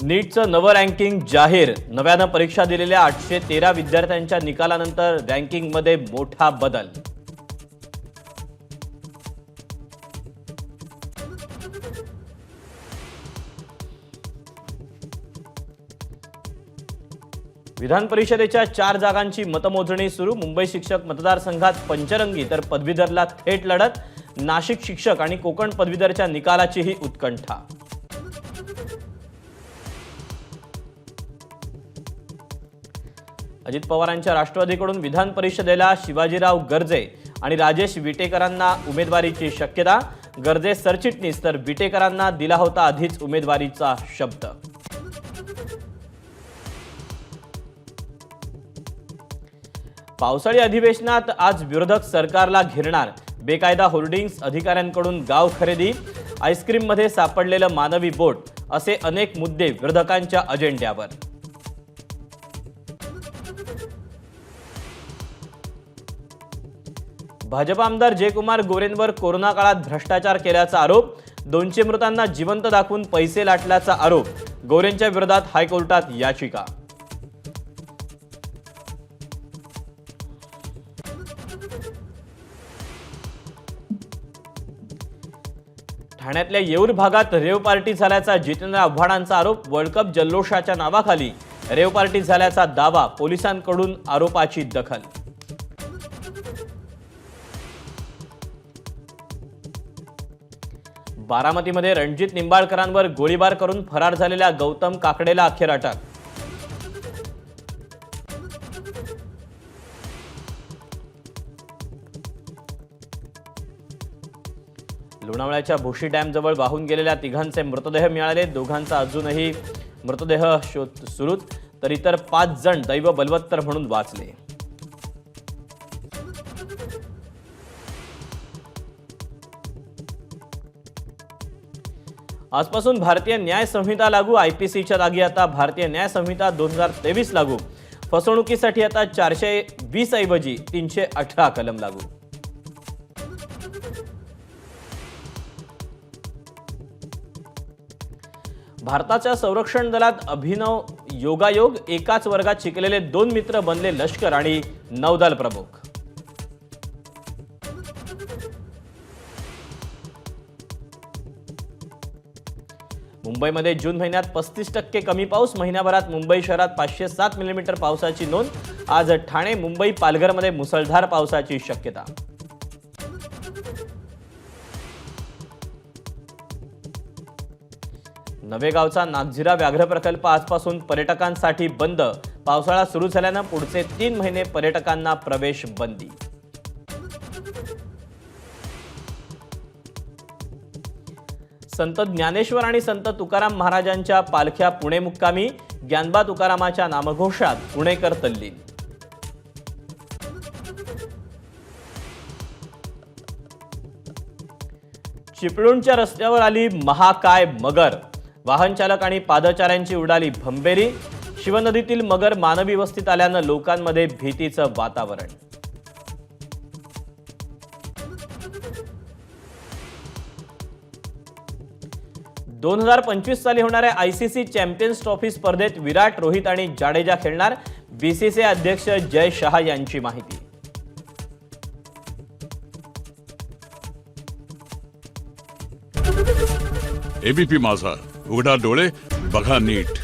नीटचं नवं रँकिंग जाहीर। नव्यानं परीक्षा दिलेल्या 813 विद्यार्थ्यांच्या निकालानंतर रँकिंगमध्ये मोठा बदल। विधान परिषदेच्या 4 जागांची मतमोजणी सुरू। मुंबई शिक्षक मतदारसंघात पंचरंगी तर पदवीधरला थेट लढत। नाशिक शिक्षक आणि कोकण पदवीधरच्या निकालाचीही उत्कंठा। अजित पवारांच्या राष्ट्रवादीकडून विधान परिषदेला शिवाजीराव गर्जे आणि राजेश विटेकरांना उमेदवारीची शक्यता। गर्जे सरचिटणीस तर विटेकरांना दिला होता आधीच उमेदवारीचा शब्द। पावसाळी अधिवेशनात आज विरोधक सरकारला घेरणार। बेकायदा होर्डिंग्स, अधिकाऱ्यांकडून गाव खरेदी, आईस्क्रीममध्ये सापडलेलं मानवी बोट असे अनेक मुद्दे विरोधकांच्या अजेंड्यावर। भाजप आमदार जयकुमार गोरेंवर कोरोना काळात भ्रष्टाचार केल्याचा आरोप। 200 मृतांना जिवंत दाखवून पैसे लाटल्याचा आरोप। गोरेंच्या विरोधात हायकोर्टात याचिका। ठाण्यातल्या येऊर भागात रेव पार्टी झाल्याचा जितेंद्र आव्हाडांचा आरोप। वर्ल्ड कप जल्लोषाच्या नावाखाली रेव पार्टी झाल्याचा दावा। पोलिसांकडून आरोपाची दखल। बारामतीमध्ये रणजित निंबाळकरांवर गोळीबार करून फरार झालेल्या गौतम काकडेला अखेर अटक। लोणावळ्याच्या भोशी डॅम जवळ वाहून गेलेल्या तिघांचे मृतदेह मिळाले। दोघांचा अजूनही मृतदेह शोध सुरूच, तर इतर 5 जण दैव बलवत्तर म्हणून वाचले। आजपासून भारतीय न्याय संहिता लागू। आयपीसीच्या जागी आता भारतीय न्याय संहिता 2023 लागू। फसवणुकीसाठी आता 420 ऐवजी 318 कलम लागू। भारताच्या संरक्षण दलात अभिनव योगायोग। एकाच वर्गात शिकलेले 2 मित्र बनले लष्कर आणि नौदल प्रमुख। मुंबईमध्ये जून महिन्यात 35% कमी पाऊस। महिन्याभरात मुंबई शहरात 507 मिलीमीटर पावसाची नोंद। आज ठाणे, मुंबई, पालघरमध्ये मुसळधार पावसाची शक्यता। नवेगावचा नागझिरा व्याघ्र प्रकल्प आजपासून पर्यटकांसाठी बंद। पावसाळा सुरू झाल्यानं पुढचे 3 महिने पर्यटकांना प्रवेश बंदी। संत ज्ञानेश्वर आणि संत तुकाराम महाराजांच्या पालख्या पुणे मुक्कामी। ज्ञानबा तुकारामाच्या नामघोषात पुणेकर तल्लीन। चिपळूणच्या रस्त्यावर आली महाकाय मगर। वाहन चालक आणि पादचाऱ्यांची उडाली भंबेरी। शिवनदीतील मगर मानवी वस्तीत आल्यानं लोकांमध्ये भीतीचं वातावरण। दोन 2025 साली होणाऱ्या आयसीसी चॅम्पियन्स ट्रॉफी स्पर्धेत विराट, रोहित आणि जाडेजा खेळणार। बीसीसीआय अध्यक्ष जय शहा यांची माहिती। एबीपी माझा, उघडा डोळे बघा नीट।